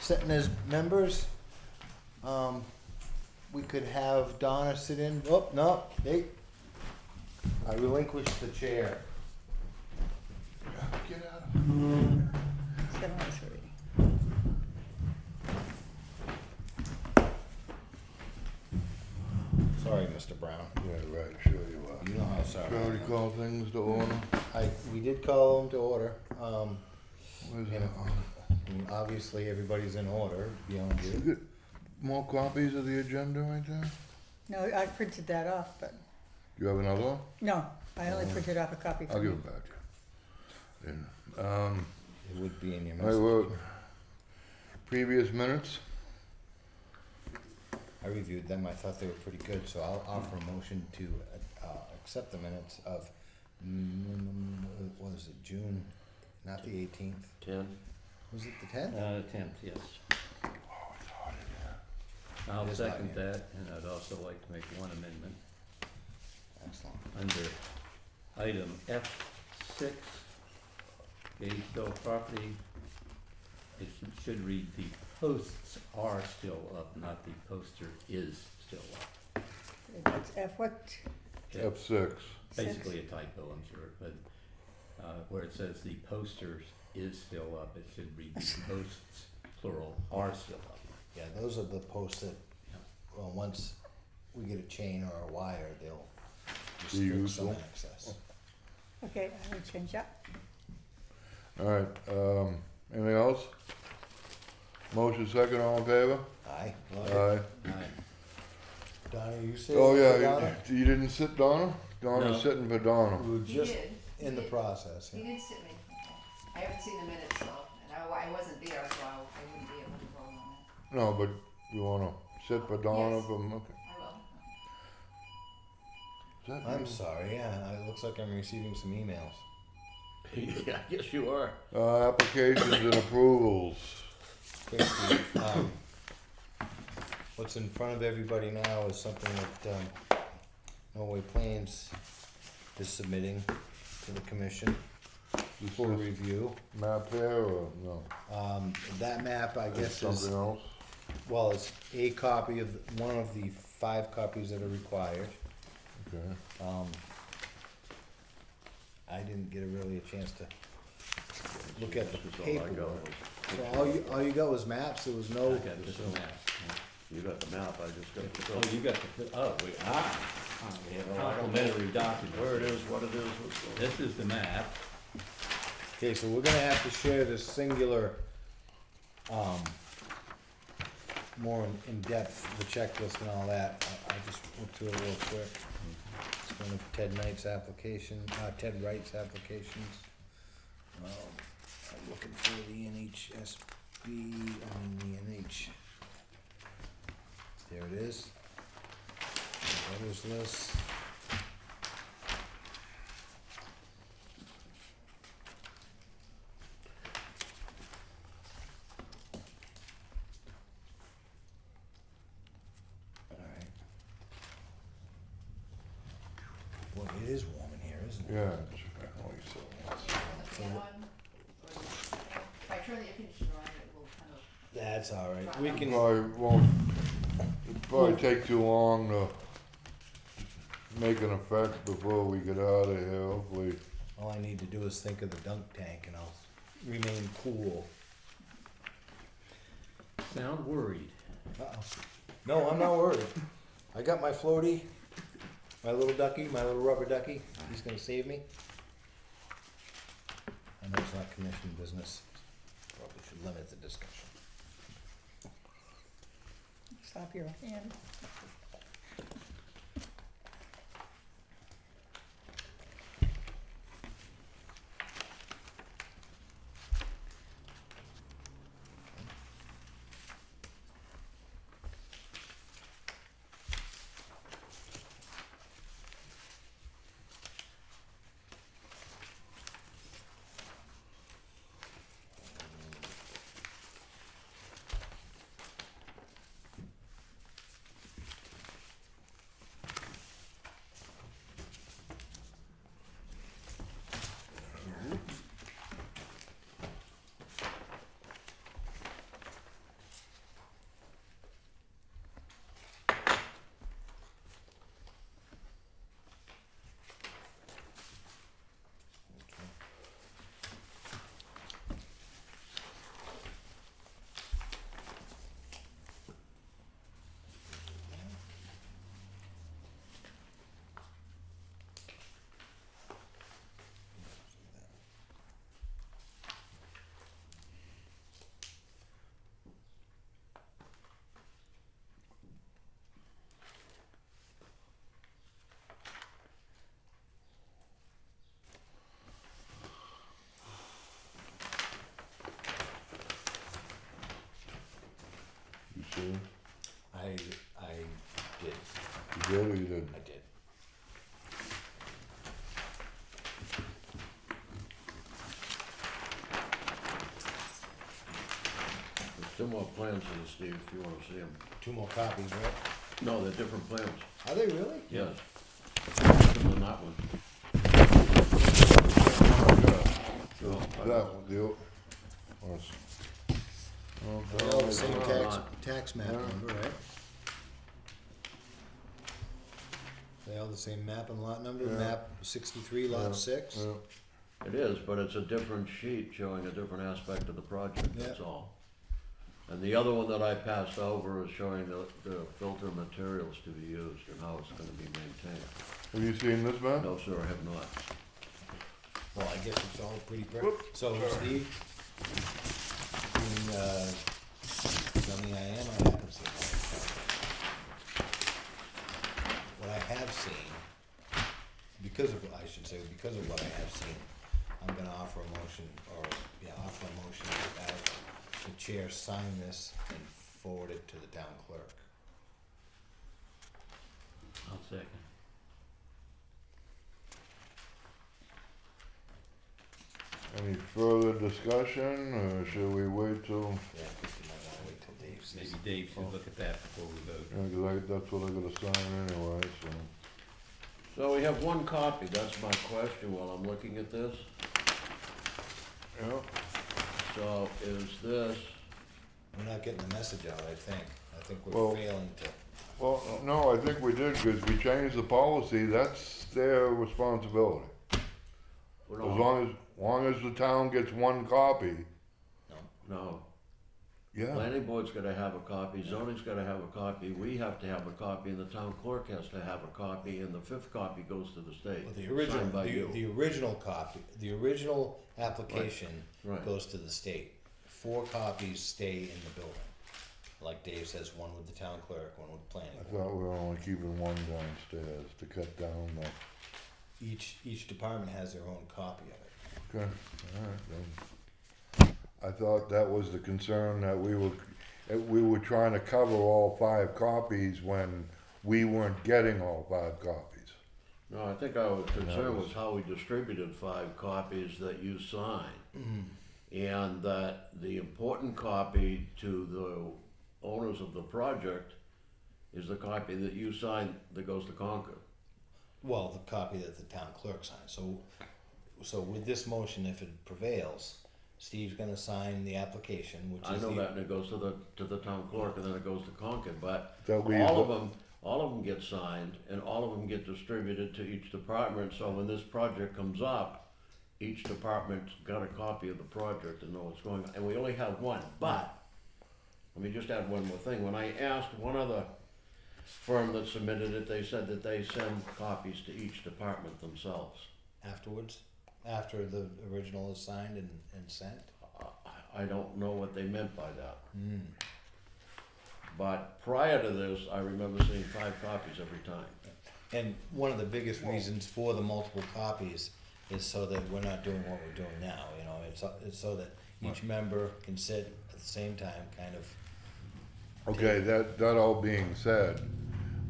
sitting as members. We could have Donna sit in, oh, no, hey, I relinquish the chair. Get out of 7:03. Sorry, Mr. Brown. Yeah, right, sure you are. You know how sorry We I already am. call things to order. We did call them to order, Where's and that? and obviously everybody's in order beyond You you. get more copies of the agenda right there? No, I printed that off, but, You have another one? no, I only printed off a copy I'll for give me. it back to you. It would be in your I will, message. previous minutes, I reviewed them, I thought they were pretty good, so I'll offer a motion to, accept the minutes of, what is it, June, not the 18th, 10? was it the 10th? 10th, yes. oh, it's hot in here. I'll It is not second yet. that, and I'd also like to make one amendment. Excellent. Under item F6, Gainesville property, it should read the posts are still up, not the poster is still up. That's F what? F6. Basically a typo, I'm sure, but where it says the posters is still up, it should read the posts, plural, are still up. Yeah, those are the posts that, well, once we get a chain or a wire, they'll restrict some useful. access. Okay, I will change that. All right, anything else? Motion second, all in favor? Aye. Aye. Aye. Donna, you sitting Oh, for yeah, Donna? you didn't sit Donna? Donna's No. sitting for Donna. We were He just did. in the He did. process. He yeah. did sit me. I haven't seen the minutes though, and I wasn't there, so I wouldn't be able to vote on it. No, but you wanna sit for Donna Yes. from, okay. I will. Is that I'm you? sorry, yeah, it looks like I'm receiving some emails. Yeah, I guess you are. Applications and approvals. Okay, Steve, what's in front of everybody now is something that, Norway Plains is submitting to the commission for review. Map there or no? That map, I guess, is, Something else? well, it's a copy of, one of the 5 copies that are required. Okay. I didn't get really a chance to look at the This is all I got. paperwork. So all you got was maps, there was I no, got this map. You got the map, I just got the. Oh, you got the, we have complimentary documents. Where it is, what it is, what's going on. This is the map. okay, so we're gonna have to share this singular, more in depth, the checklist and all that. I just went through it real quick. It's one of Ted Knight's application, Ted Wright's applications. I'm looking for the NHSB, the NH. There it is. Others list. Alright. Well, it is warm in here, isn't it? Yeah, it's only so. Fan on, or, if I turn the air conditioner on, it will kind of, That's alright, we can, Probably won't, it'd probably take too long to make an effect before we get out of here, hopefully. all I need to do is think of the dunk tank and I'll remain cool. Sound worried. Uh-oh. No, I'm not worried. I got my floaty, my little ducky, my little rubber ducky. He's gonna save me. I know it's not commission business. Probably should limit the discussion. Stop your hand. Two more plans here, Steve, if you wanna see them. 2 more copies, right? No, they're different plans. Are they really? Yes. Different than that one. So, I That don't one, the, was. They're all the same no, tax map Yeah. number, right? They all the same map and lot number, Yeah. map 63, lot Yeah, 6? yeah. It is, but it's a different sheet showing a different aspect of the project, that's Yeah. all. And the other one that I passed over is showing the filter materials to be used and how it's gonna be maintained. Have you seen this, man? No, sir, I have not. Well, I guess it's all pretty perfect. So, Steve, tell me I am, I haven't seen what I have seen, because of what I have seen, I'm gonna offer a motion, to have the chair sign this and forward it to the town clerk. I'll second. Any further discussion, or should we wait till, Yeah, I think you might wanna wait till Dave sees Maybe it. Dave should look at that before we vote. yeah, 'cause that's what I gotta sign anyway, so. So we have one copy, that's my question while I'm looking at this. Yeah, So is this, We're not getting the message out, I think. I think Well- we're failing to. well, no, I think we did, cause we changed the policy, that's their responsibility. well, As no, long as the town gets one copy, no, yeah. planning board's gotta have a copy, zoning's gotta have a copy, we have to have a copy, and the town clerk has to have a copy, and the fifth copy goes to the state. Well, the original, Signed by you. the original copy, the original application Right. goes to the state. 4 copies stay in the building. Like Dave says, 1 with the town clerk, 1 with the planning I board. thought we were only keeping one downstairs to cut down the, Each department has their own copy of it. okay, alright then. I thought that was the concern, that we were trying to cover all 5 copies when we weren't getting all 5 copies. No, I think our concern was- was how we distributed 5 copies that you signed. And that the important copy to the owners of the project is the copy that you signed that goes to Concord. Well, the copy that the town clerk signs. So with this motion, if it prevails, Steve's gonna sign the application, which I is know the. that, and it goes to the town clerk, and then it goes to Concord, but That leaves all the- of them get signed, and all of them get distributed to each department, so when this project comes up, each department's got a copy of the project and know what's going on, and we only have one, but, let me just add one more thing, when I asked one other firm that submitted it, they said that they send copies to each department themselves. Afterwards, after the original is signed and sent? I don't know what they meant by that. But prior to this, I remember seeing 5 copies every time. And one of the biggest reasons for the multiple copies is so that we're not doing what we're doing now, you know, it's so that each member can sit at the same time, kind of. Okay, that all being said,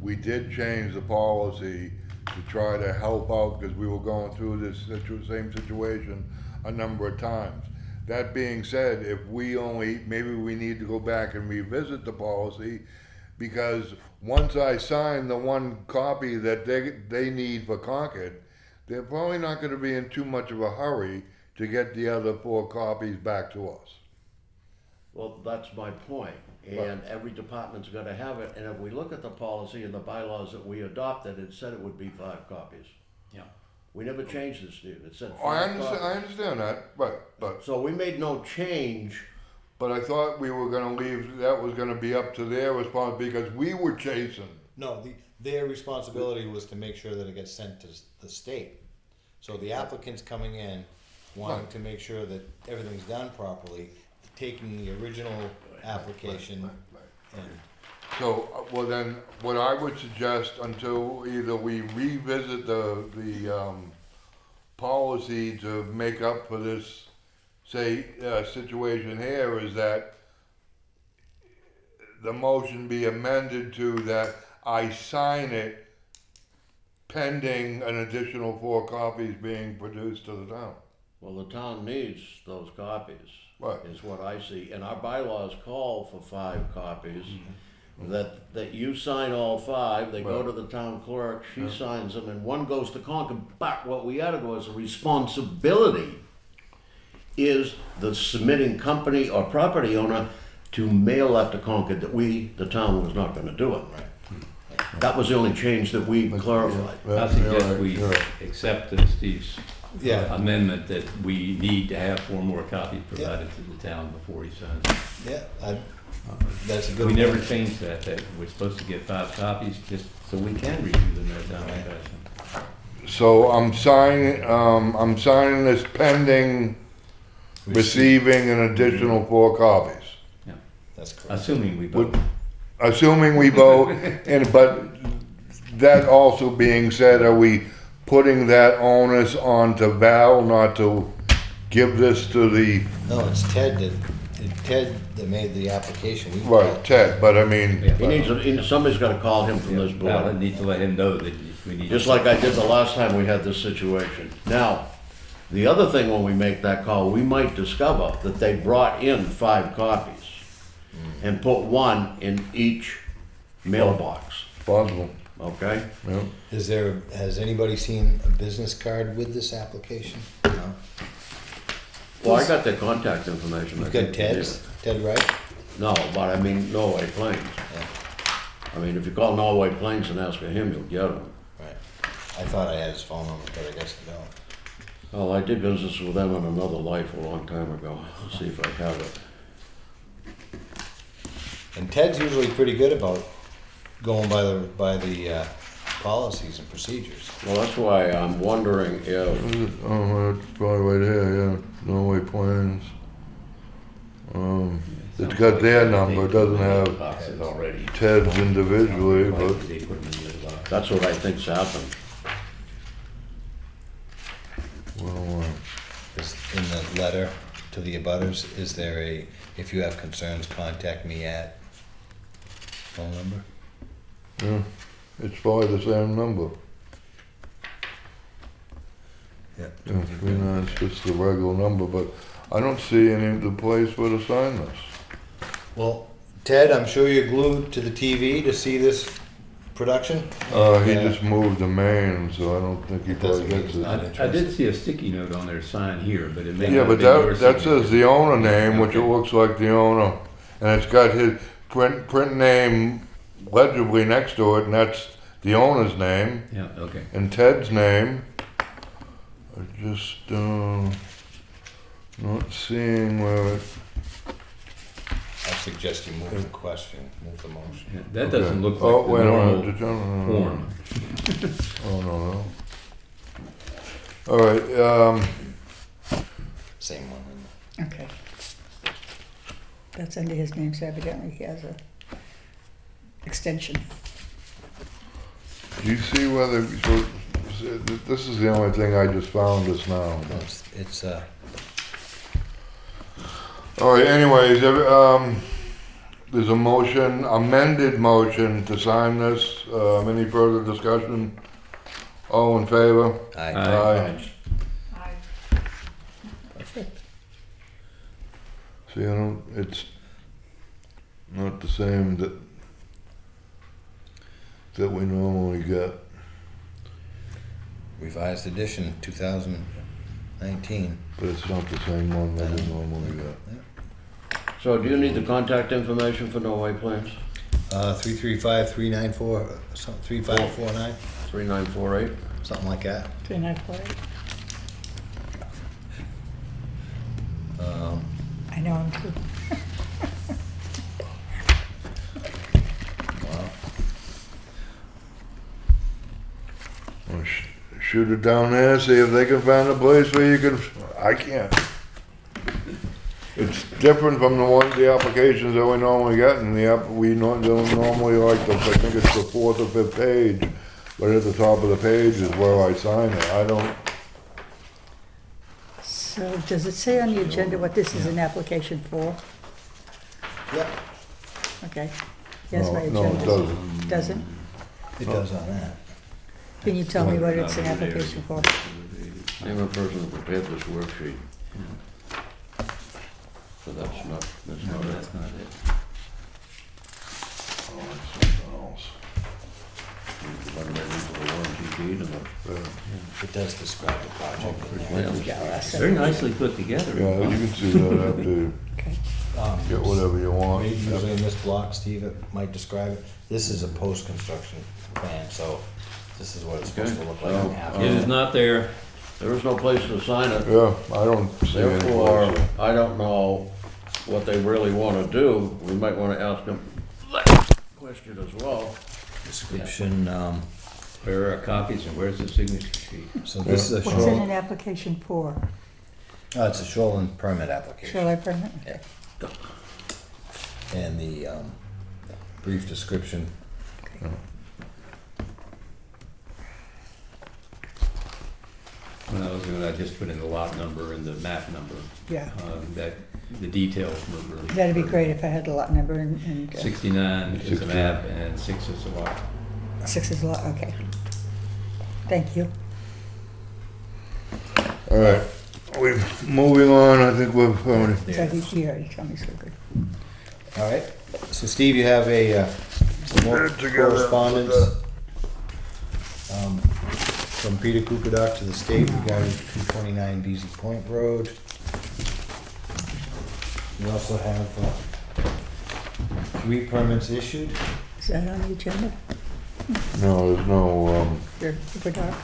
we did change the policy to try to help out, because we were going through this same situation a number of times. That being said, if maybe we need to go back and revisit the policy, because once I sign the one copy that they need for Concord, they're probably not gonna be in too much of a hurry to get the other 4 copies back to us. Well, that's my point, and every department's gotta have it, and if we look at the policy and the bylaws that we adopted, it said it would be 5 copies. Yeah. We never changed this, Steve, it said 5 Oh, I copies. understand that, but So we made no change, But I thought we were gonna leave, that was gonna be up to their responsibility, because we were chasing. No, their responsibility was to make sure that it gets sent to the state. So the applicant's coming in, wanting to make sure that everything's done properly, taking the original application and, So, well then, what I would suggest, until either we revisit the policy to make up for this, situation here, is that the motion be amended to that I sign it pending an additional 4 copies being produced to the town. Well, the town needs those copies, Right. is what I see, and our bylaws call for 5 copies. That you sign all 5, they go Right. to the town clerk, she Yeah. signs them, and one goes to Concord. But what we ought to go as a responsibility is the submitting company or property owner to mail that to Concord, that we, the town, was not gonna do it. That was the only change that we clarified. Yeah, I you're suggest right, we you're right. accept Steve's Yeah. amendment that we need to have 4 more copies provided to the town before he signs. Yeah, that's a good. We never point. changed that we're supposed to get 5 copies just so we can review them in a timely fashion. So I'm signing this pending receiving an additional 4 copies. That's correct. Assuming we vote. Assuming we vote, but that also being said, are we putting that onus onto Val not to give this to the, No, it's Ted that made the application. We right, Ted, but I mean, Yeah. Somebody's gotta call him from this Well, I board, need to let him know that we need. just to- like I did the last time we had this situation. Now, the other thing when we make that call, we might discover that they brought in 5 copies and put 1 in each mailbox, possible, okay? yeah. Has anybody seen a business card with this application? No? Well, I got their contact information. I You've got think, yeah. Ted's, Ted Wright? No, but I mean Norway Plains. Yeah, I mean, if you call Norway Plains and ask for him, you'll get him. right. I thought I had his phone number, but I guess I don't. Well, I did business with them in another life a long time ago. Let's see if I have it. And Ted's usually pretty good about going by the policies and procedures. Well, that's why I'm wondering if, Oh, that's probably right here, yeah, Norway Plains. It's got their number, it doesn't have Boxes already. Ted's individually, but, They put them in the other box. that's what I think's happened. well, In the letter to the abutters, is there if you have concerns, contact me at phone number? yeah, it's probably the same number. Yeah. Yeah, 39 is just the regular number, but I don't see any of the place where to sign this. Well, Ted, I'm sure you're glued to the TV to see this production? He Yeah. just moved to Maine, so I don't think he It probably doesn't mean gets he's it. not I did see a sticky note on their sign here, but it may Yeah, not but be your that signature. says the owner name, which it Okay. looks like the owner, and it's got his print name legibly next to it, and that's the owner's name, Yeah, okay. and Ted's name. I just, not seeing where it, I suggest you move the question, move the motion. Yeah, that doesn't look oh, like the wait a normal minute, form. Oh, no. All right, Same one. Okay. That's under his name, so evidently he has a extension. do you see whether, so, this is the only thing I just found just now. No, it's All right, anyways, there's a motion, amended motion to sign this. Any further discussion? All in favor? aye. Aye. Perfect. See, it's not the same that we normally get. Revised edition, 2019. But it's not the same one that we normally get. So do you need the contact information for Norway Plains? 335-394, 3549, 3948? something like that. 3948. Um, I know him too. wow. Well, shoot it down there, see if they can find a place where you can, I can't. It's different from the applications that we normally get, and don't normally like I think it's the 4th or 5th page, but at the top of the page is where I sign it. I don't, So does it say on the agenda what this is an application for? Yep, Okay. Yes, my no, agenda. it doesn't. Doesn't? it does on that. Can you tell me what it's an Not over there. application for? Name of the person who prepared this worksheet. So that's not No, it. that's not it. Oh, it's something else. Run right into the warranty deed and the It does describe the project. in there. Yeah, well, that's Very it. nicely put together. Yeah, you can see that after you Okay. get whatever you want. Maybe usually in this block, Steve, it might describe it. This is a post-construction plan, so this is what it's supposed to look like Okay. after. It is not there. there is no place to sign it. Yeah, I don't see any Therefore, place. I don't know what they really wanna do. We might wanna ask them that question as well. Description, Where are copies and where's the signature sheet? so this is a What's in shoreline, an application for? it's a shoreline permit application. Shoreline permit? Yeah. And the, brief description. When I was doing, I just put in the lot number and the map number. Yeah. That, the details were really. That'd be great if I had the lot number and 69 is the map and 6 is the lot. 6 is a lot, okay. Thank you. All right, we're moving on, I think we've, So he already told me so good. All right, so Steve, you have a, some more Put it together. correspondence, from Peter Kupadoc to the state regarding 229 BZ Point Road. We also have, 3 permits issued. Is that on the agenda? no, there's no, Your Cooper Dock?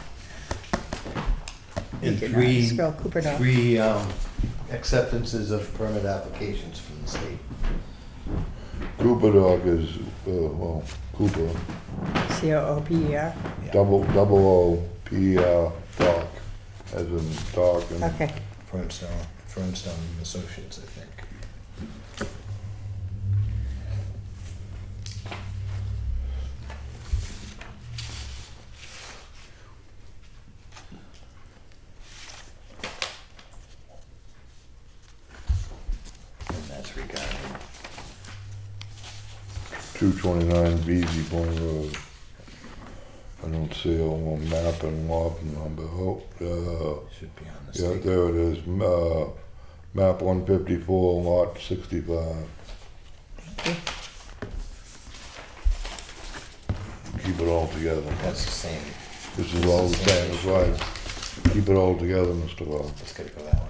And You did not 3, spell Cooper Dock. 3, acceptances of permit applications from the state. Cooper Dock is, well, Cooper, COOPER? double O-P-E-R, Dock, as in dock and. Okay. Firmstone Associates, I think. And that's regarding 229 BZ Point Road. I don't see a map and lot number. Oh, should be on the yeah, state. there it is. Map 154, lot 65. Keep it all together. That's the same. This is all the same, that's right. Keep it all together, Mr. Wells. Let's gotta go that way.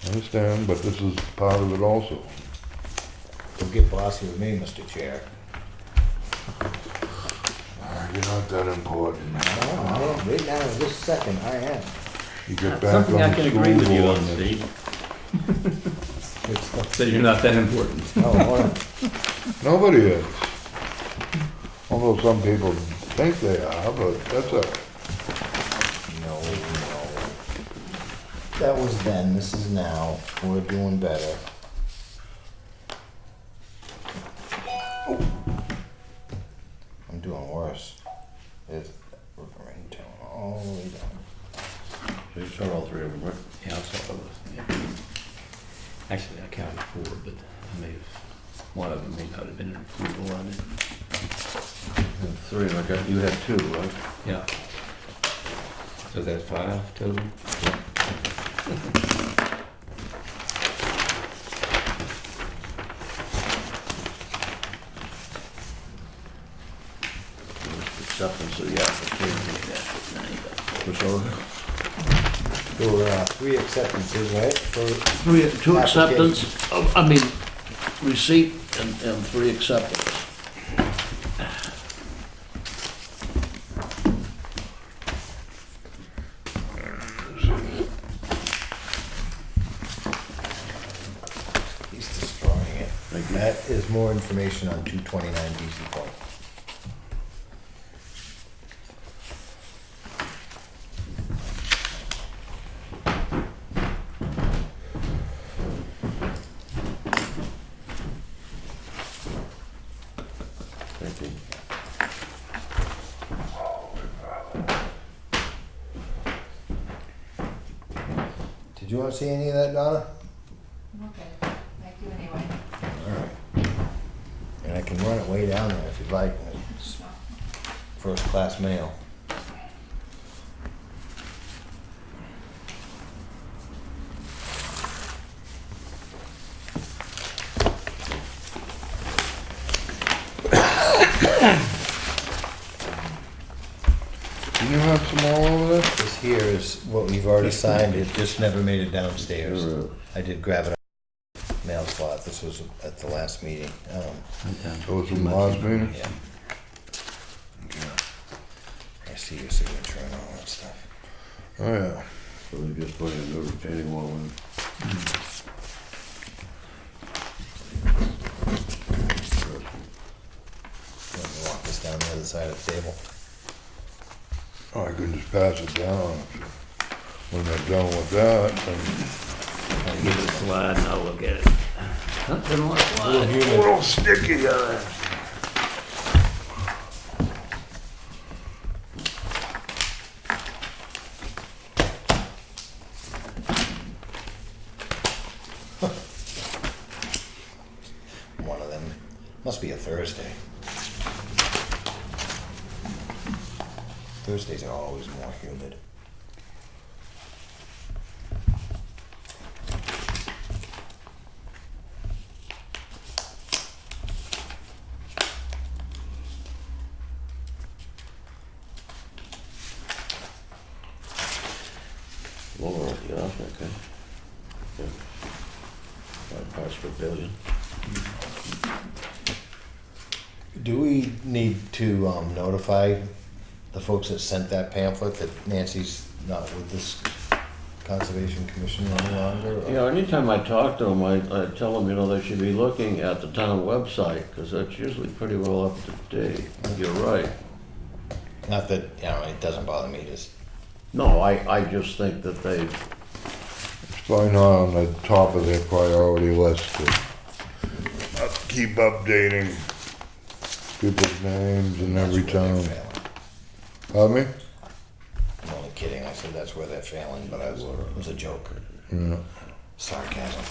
I understand, but this is part of it also. Don't get bossy with me, Mr. Chair. You're not that important. Right now, in this second, I am. You get back Something I on the can school agree with you board on, and Steve. It's, Said you're not that important. no, nobody is. Although some people think they are, but that's a, no. That was then, this is now. We're doing better. I'm doing worse. It's ringtone all the way down. So you saw all 3 of them, right? Yeah, I saw those. Yeah. Actually, I counted 4, but I may have, one of them may not have been in approval on it. 3, and I got, you had 2, right? Yeah. So that's 5 total? Acceptance of the application. What's over? There were 3 acceptances, right? For 2 acceptance, Application. I mean, receipt and 3 acceptance. He's destroying it. Thank you. That is more information on 229 BZ Point. Thank you. Did you want to see any of that, Donna? Okay, thank you anyway. Alright. And I can run it way down there if you'd like. It's first class mail. here is what we've already signed, it just never made it downstairs. I did grab it out of the mail slot, this was at the last meeting, So it's from the last meeting? yeah. I see your signature and all that stuff. Oh, yeah. So they just put in a retaining wall in. You want me to walk this down the other side of the table? Oh, I could just pass it down. When they're done with that, then Give it a slide and I'll look at it. Didn't want to slide. a little sticky, One of them, must be a Thursday. Thursdays are always more humid. Lower at the off, okay. Yeah. 5 parts per billion. Do we need to notify the folks that sent that pamphlet that Nancy's not with this Conservation Commission any longer? or- Yeah, anytime I talk to them, I tell them, you know, they should be looking at the town website, cause that's usually pretty well up to date. You're right. Not that, you know, it doesn't bother me, just, No, I just think that they, It's probably not on the top of their priority list to keep updating people's names in every that's where they're town. failing. Pardon me? I'm only kidding, I said that's where they're failing, but it was a joke, Yeah. sarcasm.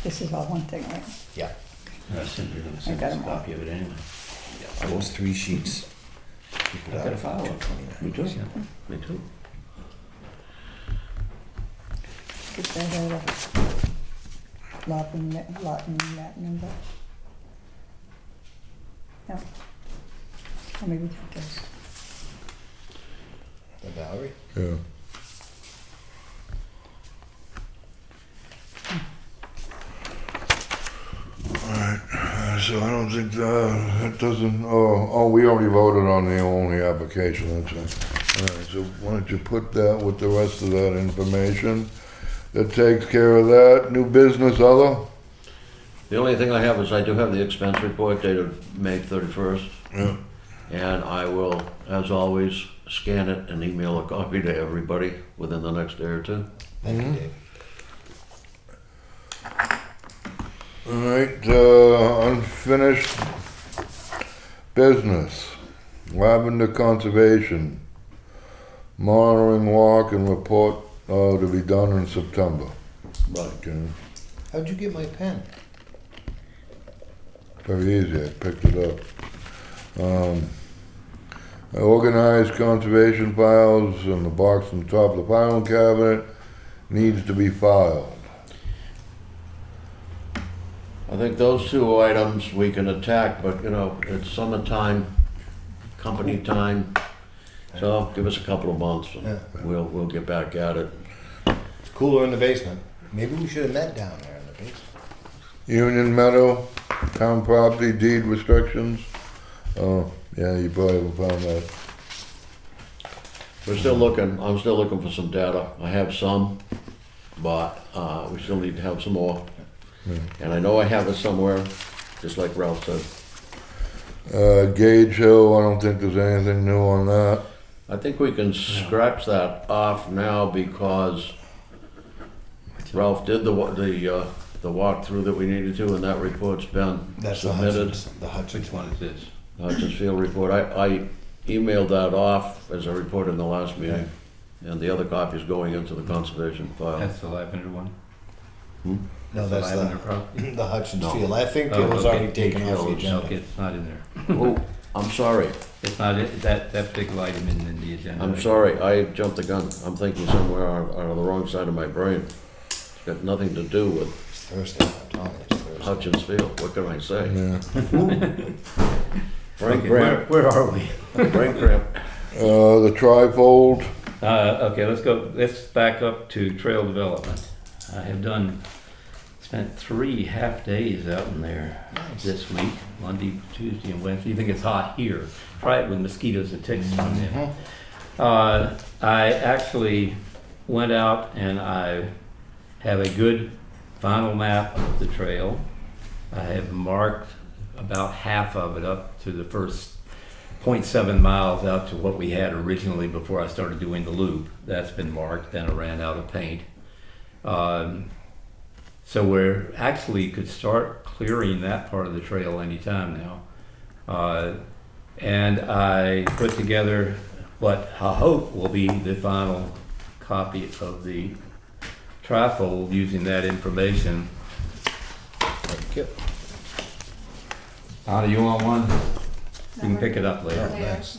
This is all one thing, right? Yeah, I assume you're gonna send got us a 'em all. copy of it anyway. those 3 sheets. Keep it I've out got a of file of it. 229. me too, me too. Get that out of Lawton, that number. No. Or maybe that goes. The Valerie? Yeah. Alright, so I don't think that doesn't, we already voted on the only application, that's right. Alright, so why don't you put that with the rest of that information? That takes care of that. New business, other? The only thing I have is I do have the expense report dated May 31st. Yeah. And I will, as always, scan it and email a copy to everybody within the next day or two. Thank you, Dave. Alright, unfinished business. Lavender Conservation. Monitoring walk and report, to be done in September. Right. Okay. How'd you get my pen? Very easy, I picked it up. I organized conservation files in the box on the top of the filing cabinet, needs to be filed. I think those 2 items we can attack, but you know, it's summertime, company time. So give us a couple of months and Yeah. we'll get back at it. It's cooler in the basement. Maybe we should have met down there in the basement. Union Meadow, town property deed restrictions. Oh, yeah, you probably haven't found that. We're still looking, I'm still looking for some data. I have some, but, we still need to have some more. And I know I have it somewhere, just like Ralph said. Gage Hill, I don't think there's anything new on that. I think we can scratch that off now because Ralph did the walkthrough that we needed to, and that report's been That's the submitted. Hudson's, the Hudson Which one is this? Hutchins Field report. I emailed that off, as I reported in the last meeting, and the other copy is going into the conservation file. That's the Lavender one? No, The that's Lavender property? the Hutchins No. Field. I think Oh, it was okay. already taken off the agenda. Okay, it's not in there. Oh, I'm sorry, It's not, that particular item isn't in the agenda. I'm sorry, I jumped the gun. I'm thinking somewhere on the wrong side of my brain. It's got nothing to do with It's Thursday, I'm telling you, it's Thursday. Hutchins Field, what can I say? Yeah. Brain Okay, cramp, where are we? brain cramp. The trifold, Okay, let's back up to trail development. I have spent 3 half days out in there this week, Monday, Tuesday, and Wednesday. You think it's hot here? Try it with mosquitoes and ticks come in. I actually went out and I have a good final map of the trail. I have marked about half of it up to the first 0.7 miles out to what we had originally before I started doing the loop. That's been marked, then I ran out of paint. So we're actually could start clearing that part of the trail anytime now. And I put together what I hope will be the final copy of the trifold using that information. Thank you. Anna, you want one? You can pick it up later. Thanks.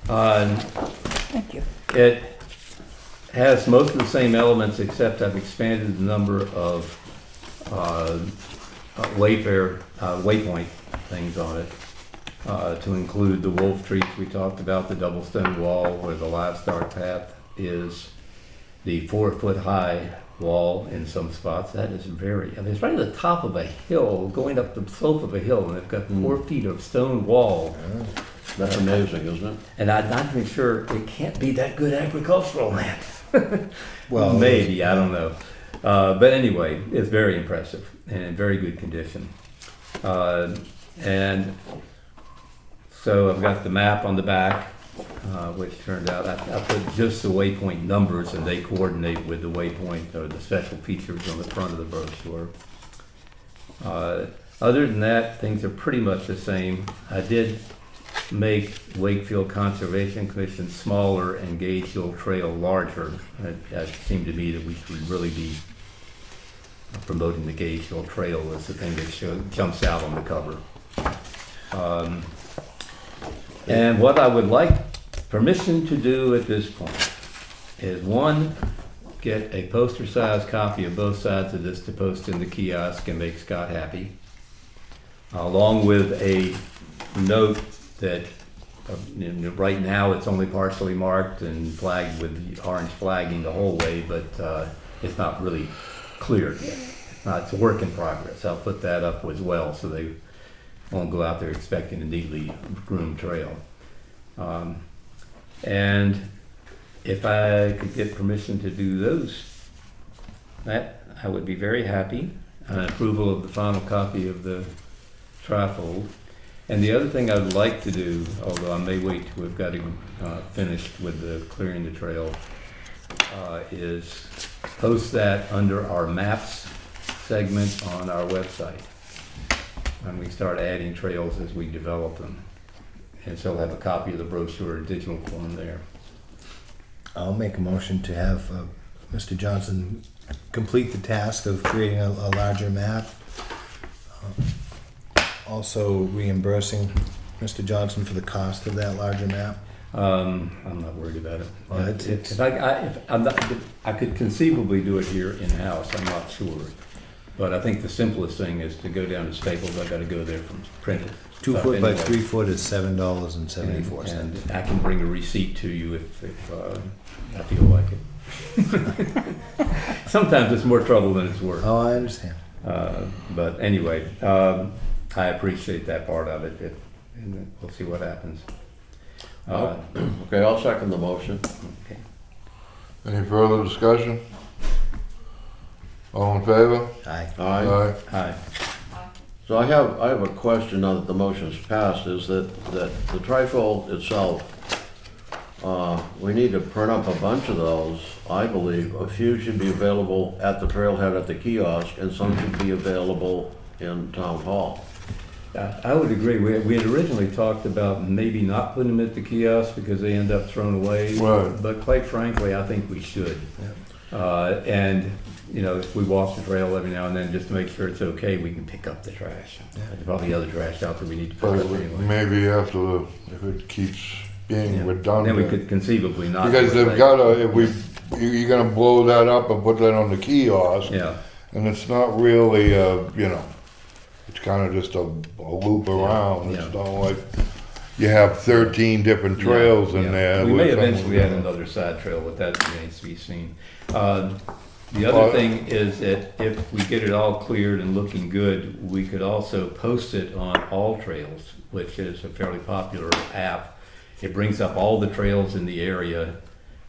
Thank you. It has most of the same elements, except I've expanded the number of waypoint things on it to include the wolf trees we talked about, the double stone wall where the livestock path is, the 4-foot-high wall in some spots. That is it's right at the top of a hill, going up the slope of a hill, and they've got 4 feet of stone wall. That's amazing, isn't it? And I'm not even sure, it can't be that good agricultural land. Well, Maybe, I don't know. But anyway, it's very impressive and in very good condition. And so I've got the map on the back, which turned out, I put just the waypoint numbers and they coordinate with the waypoint or the special features on the front of the brochure. Other than that, things are pretty much the same. I did make Wakefield Conservation Commission smaller and Gage Hill Trail larger. It seemed to me that we should really be promoting the Gage Hill Trail as the thing that jumps out on the cover. And what I would like permission to do at this point is, one, get a poster-sized copy of both sides of this to post in the kiosk and make Scott happy, along with a note that right now it's only partially marked and flagged with the orange flagging the whole way, but it's not really clear yet. It's a work in progress. I'll put that up as well so they won't go out there expecting a neatly groomed trail. And if I could get permission to do those, that I would be very happy. Approval of the final copy of the trifold. And the other thing I'd like to do, although I may wait till we've got to finish with the clearing the trail, is post that under our maps segment on our website. And we start adding trails as we develop them. And so I'll have a copy of the brochure in digital form there. I'll make a motion to have Mr. Johnson complete the task of creating a larger map. Also reimbursing Mr. Johnson for the cost of that larger map. I'm not worried about it. Well, it's- If I could conceivably do it here in-house, I'm not sure. But I think the simplest thing is to go down to Staples. I gotta go there from printed. 2 stuff foot by anyway. 3 foot is $7.74. And I can bring a receipt to you if I feel like it. Sometimes it's more trouble than it's worth. Oh, I understand. But anyway, I appreciate that part of it, and we'll see what happens. Okay, I'll second the motion. Okay. any further discussion? All in favor? Aye. Aye. Hi. So I have a question now that the motion's passed, is that the trifold itself, we need to print up a bunch of those, I believe. A few should be available at the trailhead at the kiosk, and some should be available in town hall. I would agree. We had originally talked about maybe not putting them at the kiosk because they end up thrown away. Right. But quite frankly, I think we should. And, you know, if we walk the trail every now and then, just to make sure it's okay, we can pick up the trash. There's probably other trash out there we need to pick But up anyway. maybe after, if it keeps being Yeah. redundant. Then we could conceivably not. do Because it they've later. gotta, if we, you're gonna blow that up and put that on the kiosk, Yeah, and it's not really, you know, it's kinda just a loop around, it's Yeah. not like you have 13 different trails in yeah. there. We may with some- eventually add another side trail, but that remains to be seen. The other Well- thing is that if we get it all cleared and looking good, we could also post it on All Trails, which is a fairly popular app. It brings up all the trails in the area,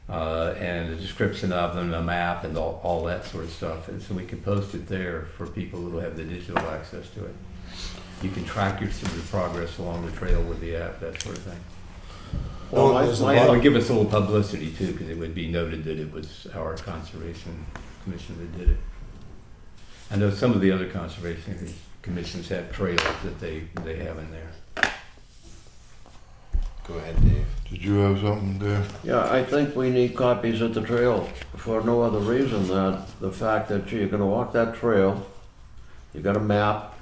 and a description of them, a map, and all that sort of stuff. And so we can post it there for people who have the digital access to it. You can track your sort of progress along the trail with the app, that sort of thing. Well, there's a my- And it lot- would give us a little publicity too, because it would be noted that it was our conservation commission that did it. I know some of the other conservation commissions have trails that they have in there. Go ahead, Dave. Did you have something there? Yeah, I think we need copies at the trail for no other reason than the fact that you're gonna walk that trail, you got a map.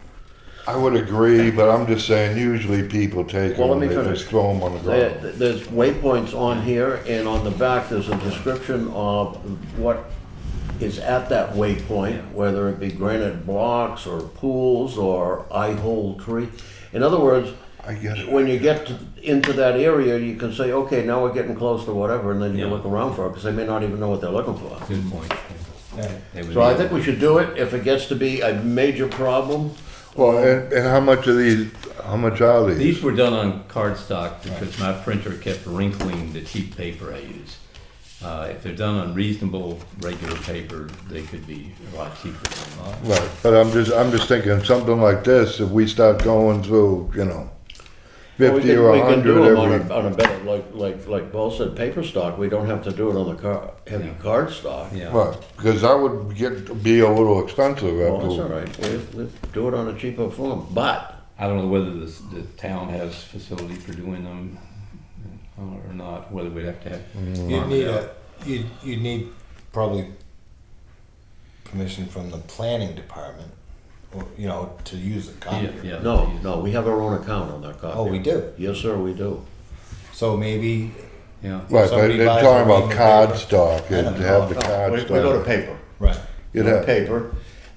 I would agree, but I'm just saying, usually people take Well, let them, me they finish. just throw them on the ground. There's waypoints on here, and on the back, there's a description of what is at that waypoint, Yeah. whether it be granite blocks or pools or eye-hole tree. In other words, I get it. when you get into that area, you can say, okay, now we're getting close to whatever, and then you can Yeah. look around for it, because they may not even know what they're looking for. Good point. Yeah. They would So I be- think we should do it. If it gets to be a major problem, Well, and how much are these, how much are these? These were done on cardstock because my printer kept wrinkling the cheap paper I use. If they're done on reasonable, regular paper, they could be a lot cheaper than that. Right, but I'm just thinking, something like this, if we start going through, you know, well, we 50 can, or we can do 100 them every. on a better, like Paul said, paper stock. We don't have to do it on the heavy Yeah. card stock. Yeah. Right, because that would be a little expensive Well, after. that's all right. We'll do it on a cheaper form, but I don't know whether the town has facility for doing them or not, whether we'd have to have. You'd need you'd need probably permission from the planning department, or, you know, to use the Yeah, copier. yeah. no, we have our own account on that copy. Oh, we do? Yes, sir, we do. So maybe, Yeah. Right, but somebody they're buys talking a about ream of card paper. stock, I and don't to know. have the No, card we stock. go to paper. right, You'd Go to have- paper.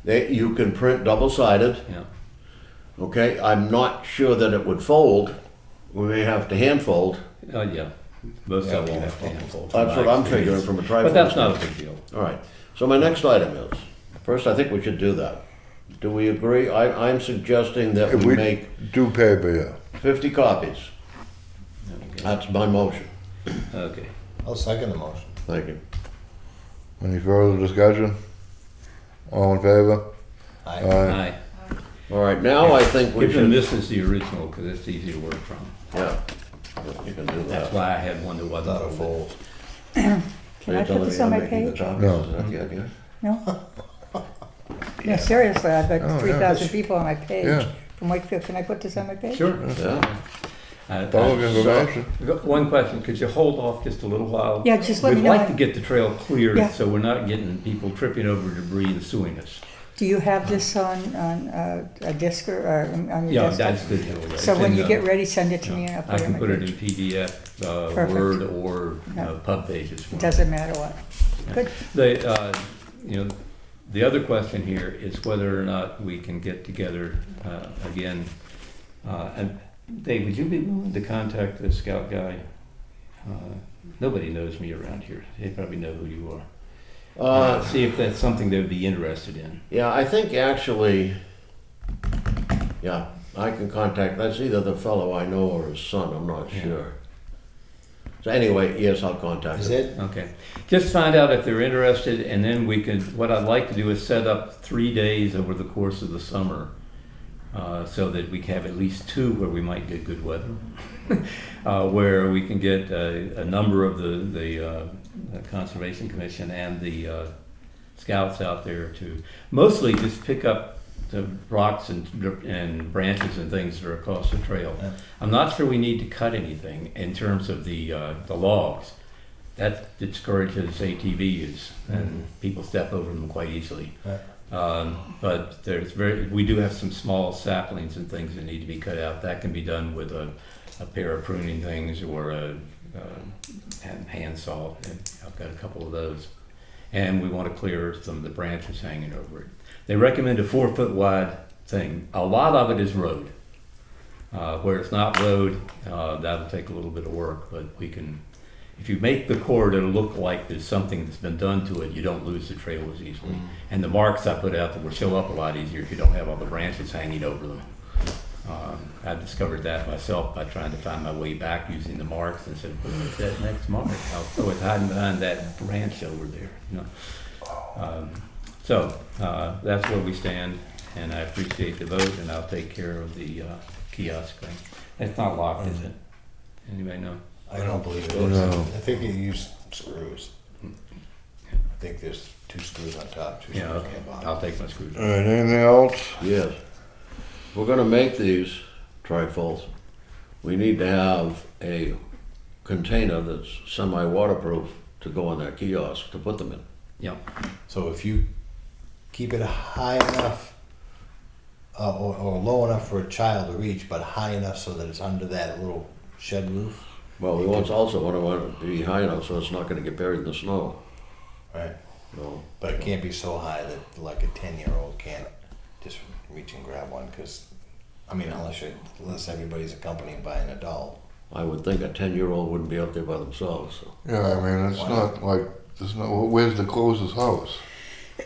You can print double-sided. Yeah. Okay, I'm not sure that it would fold. We may have to hand fold. Yeah. Most Yeah, of them won't have to fold. handfold. That's what I'm figuring from a tripod. But that's not a big deal. All right, so my next item is, first, I think we should do that. Do we agree? I'm suggesting that If we we- make Do paper, yeah. 50 copies. That's my motion. Okay. I'll second the motion. Thank you. Any further discussion? All in favor? Aye. Aye. All right, now I think we Give them should, this as the original because it's easy to work from. yeah, you can do That's that. why I had one that wasn't Not a folded. fold. Can I put this on my page? No. Is that the idea? No? No, seriously, I've Oh, got yeah. 3,000 people on my page Yeah. from Wakefield. Can I put this on my page? Sure. Yeah. Public information. One question, could you hold off just a little while? Yeah, just let me We'd know. like to get the trail cleared Yeah. so we're not getting people tripping over debris and suing us. Do you have this on a disk or on your Yeah, desktop? that's digital. yeah. So It's when in, you get ready, send it to me and I'll I put it on can my put it page. in PDF, Perfect. Word, or Yeah. pub pages. for it. Doesn't matter what. Good. The other question here is whether or not we can get together again. And Dave, would you be willing to contact the scout guy? Nobody knows me around here. They probably know who you are. See if that's something they would be interested in. Yeah, I think actually, yeah, I can contact, that's either the fellow I know or his son, I'm not Yeah. sure. So anyway, yes, I'll contact Is him. it? Okay, just find out if they're interested, and then we could, what I'd like to do is set up 3 days over the course of the summer, so that we can have at least 2 where we might get good weather, where we can get a number of the Conservation Commission and the scouts out there to mostly just pick up the rocks and branches and things that are across the trail. Yeah. I'm not sure we need to cut anything in terms of the logs. That discourages ATV use, and people step over them quite easily. But we do have some small saplings and things that need to be cut out. That can be done with a pair of pruning things or a hand saw. And I've got a couple of those. And we want to clear some of the branches hanging over it. They recommend a 4-foot wide thing. A lot of it is road. Where it's not road, that'll take a little bit of work, but we can, if you make the cord, it'll look like there's something that's been done to it. You don't lose the trail as easily. And the marks I put out that will show up a lot easier if you don't have all the branches hanging over them. I discovered that myself by trying to find my way back using the marks and said, where's that next mark? Oh, it's hiding behind that branch over there, you know. So that's where we stand, and I appreciate the vote, and I'll take care of the kiosk thing. It's not locked, is it? Anybody know? I don't believe it is. No. I think you use screws. I think there's 2 screws on top, 2 Yeah, screws okay. on the bottom. I'll take my All screwdriver. right, anything else? Yes. If we're gonna make these trifles, we need to have a container that's semi-waterproof to go in that kiosk to put them in. Yep. So if you keep it high enough, or low enough for a child to reach, but high enough so that it's under that little shed roof, Well, we want it to be high enough so it's not gonna get buried in the snow. right? No. But it can't be so high that like a 10-year-old can't just reach and grab one, because, I mean, unless everybody's accompanied by an adult. I would think a 10-year-old wouldn't be out there by themselves, so. Yeah, I mean, it's not like, where's the closest house?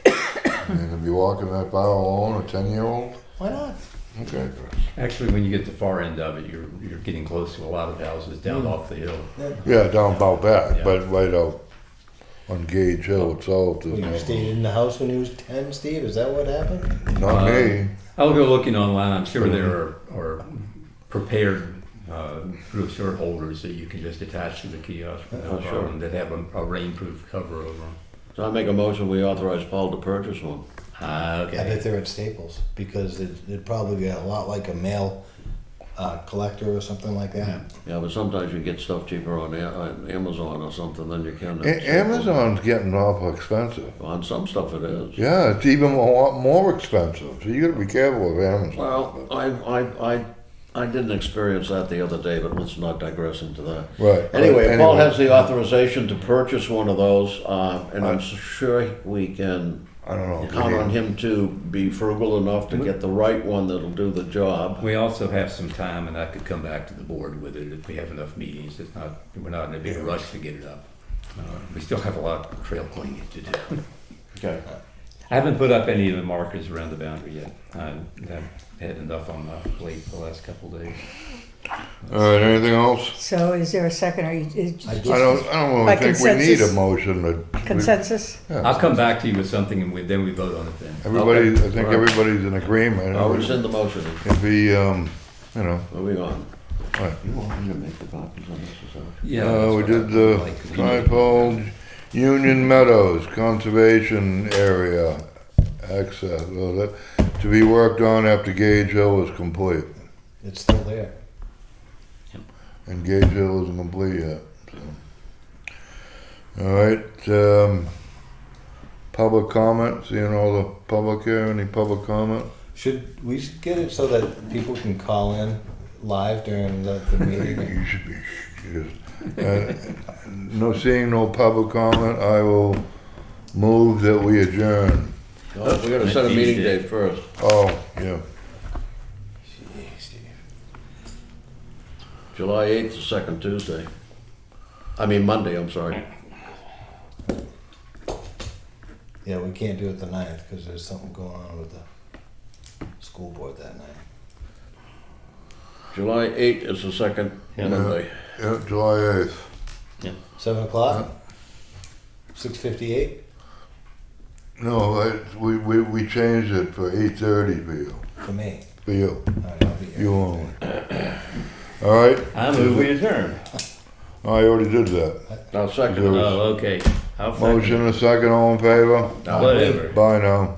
I mean, if you're walking that far alone, a 10-year-old? Why not? Okay. Actually, when you get to the far end of it, you're getting close to a lot of houses down off the hill. Yeah, down about back, Yeah. but right out on Gage Hill itself, there's You no, stayed in the house when he was 10, Steve? Is that what happened? not me. I'll go looking online. I'm sure there are prepared brochure holders that you can just attach to the kiosk Oh, sure. that have a rainproof cover over them. So I make a motion, we authorize Paul to purchase one. I Okay. bet they're at Staples, because it'd probably be a lot like a mail collector or something like that. Yeah, but sometimes you get stuff cheaper on Amazon or something than you can. at Staples. Amazon's getting awful expensive. On some stuff it is. Yeah, it's even a lot more expensive, so you gotta be careful with Amazon. Well, I didn't experience that the other day, but let's not digress into that. Right. Anyway, Paul has the authorization to purchase one of those, and I'm sure we can I don't know. if we count need- on him to be frugal enough to get the right one that'll do the job. We also have some time, and I could come back to the board with it if we have enough meetings. We're not in a big rush to get it up. We still have a lot of trail cleaning to do. Okay. I haven't put up any of the markers around the boundary yet. I've had enough on my plate the last couple of days. All right, anything else? So is there a second, or I I don't By really think we need a consensus? motion to. consensus? I'll come back to you with something, and then we vote on it then. Everybody, Okay. I think All right. everybody's in agreement. I'll rescind the motion. If he, you know, Moving on. Right. You want me to make the copies on this, is that what you- Yeah. we did the Trifold Union Meadows Conservation Area access, well, that, to be worked on after Gage Hill is complete. It's still there. And Gage Hill isn't complete yet, so. All right, public comments, you know, the public here, any public comment? We should get it so that people can call in live during the meeting? You should be, no, seeing no public comment, I will move that we adjourn. No, we gotta set a meeting date first. Oh, yeah. Gee, Steve. July 8th, the second Tuesday. I mean Monday, I'm sorry. Yeah, we can't do it the 9th, because there's something going on with the school board that night. July 8th is the second Monday. Yeah, July 8th. 7 o'clock? 6:58? No, we changed it for 8:30 for you, For me. for you, All right, I'll be here. you only. All right, I move we adjourn. I already did that. Now, second. There was Oh, okay. I'll second. motion and a second, all in favor? Whatever. Bye now.